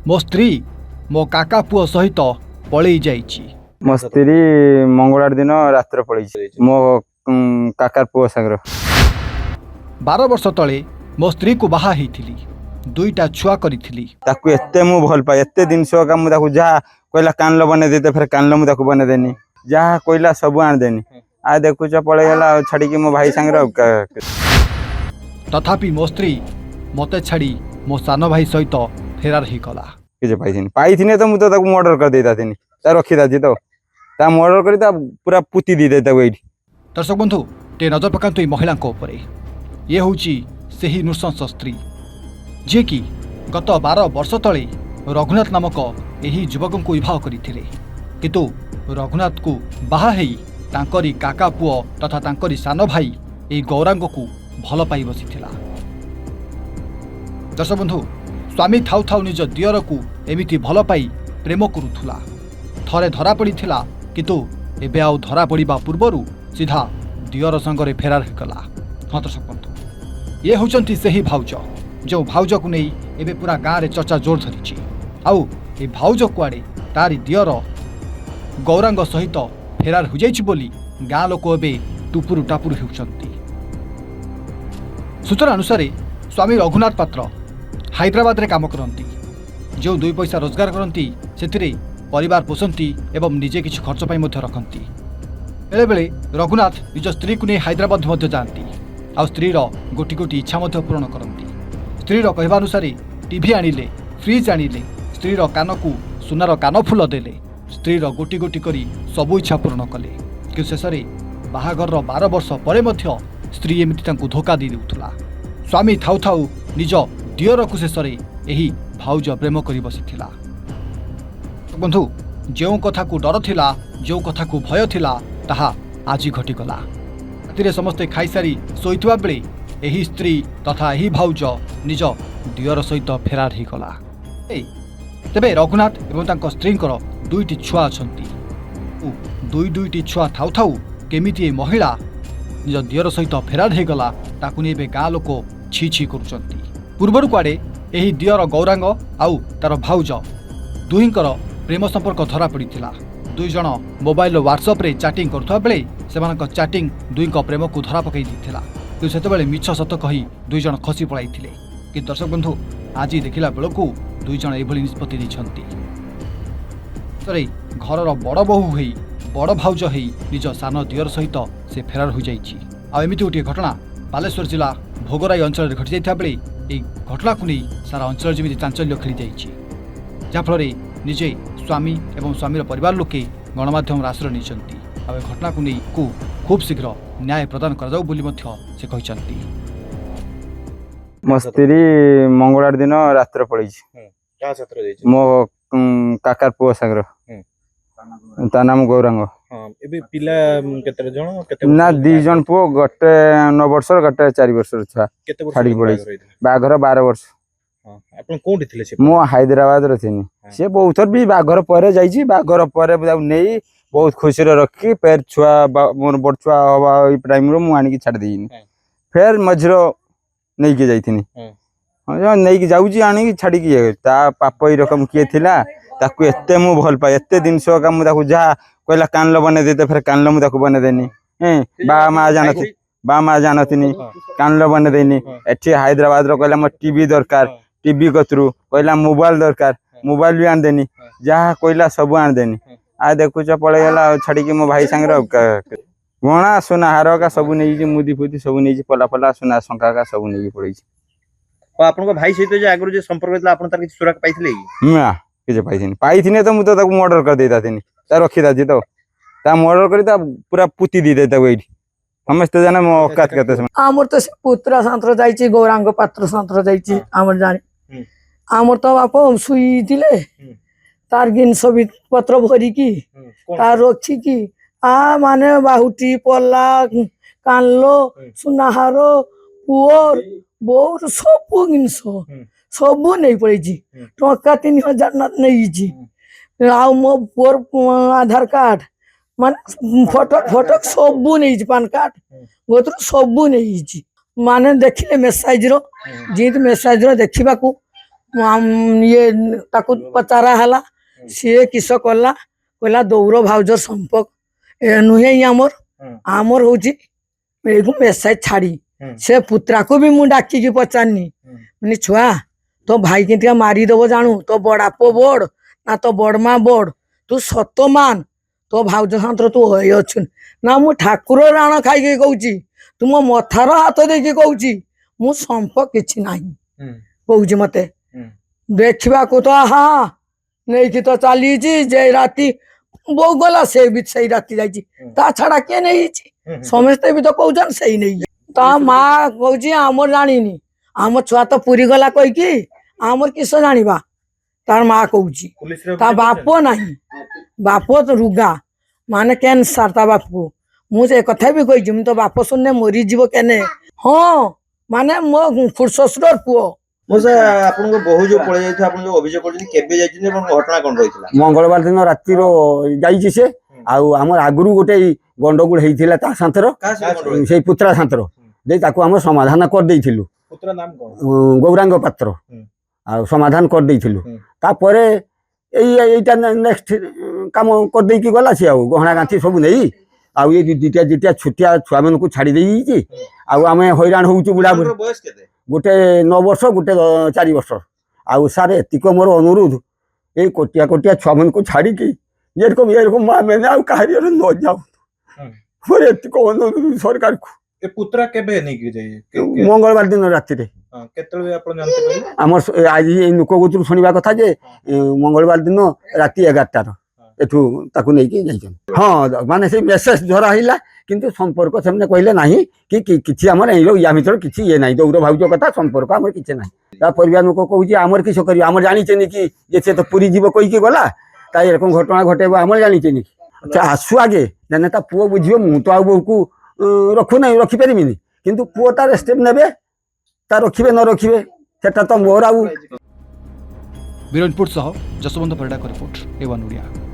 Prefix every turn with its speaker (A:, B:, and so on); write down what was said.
A: मो स्त्री मो काका पुओ सहित पलई जाइछि।
B: मो स्त्री मंगलवार दिन रात्र पड़ी मो काकार पुओ सागर
A: 12 वर्ष तले मो स्त्री को बाहा हेइथिली, दुईटा छुआ करिथिली।
B: ताकू एते मु भल पाए एते दिन का मु ताकू जा कोइला कानलो बने देते फिर कानलो मु ताकू बने देनी जहा कोइला सब आन देनी आ देखु छ पळे गेला छाडी कि मो भाई संगर।
A: तथापि मो स्त्री मते छाड़ी मो सान भाई सहित फेरार ही गला।
B: कि जे पाइथिने तो मु तो ताकू मर्डर कर देता थिनी ता रखी दाजी तो ता मर्डर करी ता पूरा पुती दी देता वेट।
A: दर्शक बंधु टे नजर पकांतु ए महिला को ऊपर ये होची सेही नृशंस स्त्री जे कि गत 12 वर्ष तले रघुनाथ नामक एही युवक को विवाह करथिले, किंतु रघुनाथ को बाहा हेई तांकरी काका पुओ तथा तांकरी सान भाई ए गौरांग को भल पाई बसिथिला। दर्शक बंधु स्वामी थाउ थाउ निज दियर को एमिति भल पाई प्रेम करुथुला। थरे धरा पड़ीथिला, किंतु एबे आउ धरा पड़िबा पूर्वरु सीधा दियर संगरे फेरार होगला। हाँ दर्शक बंधु ये होचंती सेही भाउज जो भाउज को नहीं एबे पूरा गाँव रे चर्चा जोर धरी। आउ ए भाउज कुआड़े तारी दियर गौरांग सहित फेरार हो जाइछि बोली गाँ लोक एबे टुपुरु टापुरु होउचंती। सूचना अनुसार स्वामी रघुनाथ पात्र हैदराबाद रे काम करती, जो 2 पैसा रोजगार करती से परिवार पोषंती एवं निजे किछि खर्च पाई मध्य रखती। बेले बेले रघुनाथ निज स्त्री को नहीं हैदराबाद मध्य जाती आ स्त्रीर गोटी गोटी इच्छा मध्य पूरण करती। स्त्रीर कहवा अनुसार टीवी आनिले, फ्रिज आनिले, स्त्रीर कान को सुनार कान फूल देले, स्त्रीर गोटी गोटी करी सबु इच्छा पूरण कले। कि शेष में बाहागर 12 वर्ष पर मध्य स्त्री एमती तांकु धोखा दे देउथुला। स्वामी थाउ थाउ निज दियर को शेष में एही भाउज प्रेम करी बसिथिला। बंधु जो कथा को डर थिला, जो कथा को भय थिला ताहा आज घटीगला। राति समस्ते खाईसारी शोइथुवा बेले एही स्त्री तथा एही भाउज निज दियर सहित फेरार ही गला। तेबे रघुनाथ एवं तांको स्त्रींकर 2टी छुआ अछंती। दुईटी छुआ थाउ थाउ केमिति ए महिला निज दियर सहित फेरार ही गला ताकु नै बे गाँ लोक छी छी करूचंती। पूर्वरु कुआडे एही दियर गौरांग आउ तार भाउज दुहींकर प्रेम संपर्क धरा पड़ीथिला। 2 जण मोबाइल व्हाट्सएप रे चैटिंग करथुवा बेले सेमानक चैटिंग दुईक प्रेम को धरा पकई दिथिला। कि सेतेबेले मिछ सत कही 2 जण खसी पळाइथिले। कि दर्शक बंधु आज देखिला बेलकू 2 जण एभली निष्पत्ति दैछंती। तरे घरर बड़ बहु हेई बड़ भाउज हेई निज सान दियर सहित से फेरार हो जाइछि। आ एमिति गोटे घटना बालेश्वर जिला भोगराई अंचल घटी जाइथा बेले एई घटना को नहीं सारा अंचल जेमिति चांचल्य खेली जाइछि, जाफल निजे स्वामी एवं स्वामीर परिवार लोके गणमाध्यम आश्रय नहीं। आ घटना को नहीं खूब शीघ्र न्याय प्रदान कर से कहते।
B: मो स्त्री मंगलवार दिन रात्र पड़ी मो काकार पुओ सागर ता नाम गौरांग। ना 2 जन पुओ गोटे 9 वर्ष गोटे 4 वर्ष छुआ छाड़ी पड़ी बाघर 12 वर्ष। मु हैदराबाद रे थिनी से बहुत थर भी बाघर पर जाइछि बाघर पर नहीं बहुत खुशी रखी फिर छुआ मोर बड़ छुआ हवा टाइम रो मु आनी की छाड़ देइनी फिर मझरो नहीं के जाइथिनी। हां नहीं की जाउची आनी की छाड़ी की ता पापई रकम किए थिला ताकू एते मु भल पाए एते दिन का मु ताकू जा कोइला कानलो बने देते फिर कानलो मु ताकू बने देनी बा मां जानथिनी कानलो बने देनी। एठी हैदराबाद रो कोइला म टीवी दरकार टीवी कतरू कोइला मोबाइल दरकार मोबाइल भी आन देनी जहा कोइला सब आन देनी आ देखु छ पळे गेला छाड़ी कि मो भाई संगर गणा सोना हार का सब नहीं मुदी फुदी सब नहीं पला पला सोना शंका का सब नहीं पड़ी।
C: आपन को भाई सहित जे आगु जे संपर्क होतला आपन तार कि सुरक्षा पाइथिले कि
B: ना कि जे पाइथिने तो मु तो ताकू मर्डर कर देता थिनी ता रखी दाजी तो ता मर्डर करी ता पूरा पुती दी देता वेट समस्त जाने मो औकात करते समय
D: आमर तो पुत्र संतर जाइछि गौरांग पात्र संतर जाइछि आमर जानि आमर तो बाप सुई दिले तार गिन सभी पत्र भरी की तार रखी की आ माने बाहुटी पल्ला कानलो सुनाहारो पुओर बहुत सब जिनस सब नहीं पड़ी टका 3000 नहीं आ मो पुअर आधार कार्ड माने फटक सब नहीं पान कार्ड गोत्र सब नहीं माने देखिले मेसेज रो जी मेसेज रो देखा ଇଏ ତାକୁ ପଚାରା ହେଲା ସିଏ କିସ କଲା କହିଲା ଦୌର ଭାଉଜର ସମ୍ପର୍କ ଏ ନୁହେଁ ଆମର ଆମର ହଉଛି ଏଇକୁ ମେସେଜ ଛାଡି ସେ ପୁତ୍ରାକୁ ବି ମୁଁ ଡାକିକି ପଚାରିନି ମାନେ ଛୁଆ ତୋ ଭାଇ କେମିତିକା ମାରିଦବ ଜାଣୁ ତୋ ବଡାପ ବଡ ନା ତୋ ବଡମା ବଡ ତୁ ସତ ମାନ ତୋ ଭାଉଜ ସାନ୍ତର ତୁ ହଇ ଅଛୁ ନା ମୁଁ ଠାକୁର ରାଣ ଖାଇକି କହୁଛି ତୁ ମୋ ମଥାର ହାତ ଦେଇକି କହୁଛି ମୁଁ ସମ୍ପର୍କ କିଛି ନାହିଁ କହୁଛି ମତେ ଦେଖିବାକୁ ତ ନେଇକି ତ ଚାଲିଛି ଯେ ରାତି ବୋଉ ଗଲା ସେ ବି ସେଇ ରାତି ଯାଇଛି ତା ଛଡା କିଏ ନେଇଯାଇଛି ସମସ୍ତେ ବି ତ କହୁଛନ୍ ସେଇ ନେଇଛି ତା ମା କହୁଛି ଆମର ଜାଣିନି ଆମ ଛୁଆ ତ ପୁରୀ ଗଲା କହିକି ଆମର କିସ ଜାଣିବା ତାର ମା କହୁଛି ତା ବାପ ନାହିଁ ବାପ ତ ରୁଗା ମାନେ କ୍ୟାନ୍ସର ତା ବାପକୁ ମୁଁ ସେ କଥା ବି କହିଛି ମୁଁ ତ ବାପ ଶୁଣିଲେ ମରିଯିବ କେନେ ହଁ ମାନେ ମୋ ଖୁଡ ଶ୍ୱଶୁରର ପୁଅ
C: ମଉସା ଆପଣଙ୍କ ବୋହୁ ଯୋଉ ପଳେଇ ଯାଇଥିଲା ଆପଣ ଯୋଉ ଅଭିଯୋଗ କରୁଛନ୍ତି କେବେ ଯାଇଛନ୍ତି ଏବଂ ଘଟଣା କଣ ରହିଥିଲା?
B: ମଙ୍ଗଳବାର ଦିନ ରାତିର ଯାଇଛି ସେ ଆଉ ଆମର ଆଗରୁ ଗୋଟେ ଗଣ୍ଡଗୋଳ ହେଇଥିଲା ତା ସାନ୍ତର ସେଇ ପୁତ୍ରା ସାନ୍ତର ଦେଇ ତାକୁ ଆମେ ସମାଧାନ କରିଦେଇଥିଲୁ ଗୌରାଙ୍ଗ ପାତ୍ର ଆଉ ସମାଧାନ କରିଦେଇଥିଲୁ ତାପରେ ଏଇଟା ନେକ୍ସଟ କାମ କରିଦେଇକି ଗଲା ସିଏ ଆଉ ଗହଣା ଗାଣ୍ଠି ସବୁ ନେଇ ଆଉ ଏଇ ଦିଟା ଛୋଟିଆ ଛୁଆମାନଙ୍କୁ ଛାଡ଼ି ଦେଇଯାଇଛି ଆଉ ଆମେ ହଇରାଣ ହଉଛୁ ବୁଢ଼ାବୁଢ଼ୀ
C: ବୟସ କେତେ?
B: ଗୋଟେ 9 ବର୍ଷ ଗୋଟେ 4 ବର୍ଷ ଆଉ ସାର୍ ଏତିକ ମୋର ଅନୁରୋଧ ଏଇ କୋଟିଆ ଛୁଆମାନଙ୍କୁ ଛାଡ଼ିକି ଏରକମ ଆମେ ଆଉ କାହାରିରେ ନ ଯାଉ ମୋର ଏତିକ ଅନୁରୋଧ ସରକାରକୁ
C: ଏ ପୁତ୍ରା କେବେ ନେଇକି ଯାଇ
B: ମଙ୍ଗଳବାର ଦିନ ରାତିରେ
C: କେତେବେଳେ ଆପଣ ଜାଣିତେ
B: ଆମର ଆଜି ଏଇ ଲୋକ ଗୋଚରୁ ଶୁଣିବା କଥା ଯେ ମଙ୍ଗଳବାର ଦିନ ରାତି 11টাର ଏଠୁ ତାକୁ ନେଇକି ଯାଇଛନ୍ତି ହଁ ମାନେ ସେଇ ମେସେଜ ଧରା ହେଇଲା କିନ୍ତୁ ସମ୍ପର୍କ ସେମାନେ କହିଲେ ନାହିଁ କି କିଛି ଆମର ୟା ଭିତରେ କିଛି ଇଏ ନାହିଁ ଦୌର ଭାଉଜ କଥା ସମ୍ପର୍କ ଆମର କିଛି ନାହିଁ ତା ପରିବାର ଲୋକ କହୁଛି ଆମର କିସ କରିବ ଆମର ଜାଣିଛେନି କି ଯେ ସେ ତ ପୁରୀ ଯିବ କହିକି ଗଲା ତା ଏରକମ ଘଟଣା ଘଟେଇବ ଆମର ଜାଣିଛେନି କି ଆଚ୍ଛା ଆସୁ ଆଗେ ଜାନେ ତା ପୁଅ ବୁଝିବ ମୁଁ ତ ଆଉ ବୋଉକୁ ରଖୁନାହିଁ ରଖିପାରିବିନି କିନ୍ତୁ ପୁଅ ତାର ଷ୍ଟେପ୍ ନେବେ ତା ରଖିବେ ନ ରଖିବେ ସେଟା ତ ମୋର ଆଉ
A: ବିରନପୁର ସହ ଯଶବନ୍ତ ପରିଡ଼ାଙ୍କ ରିପୋର୍ଟ A1 ଓଡ଼ିଆ।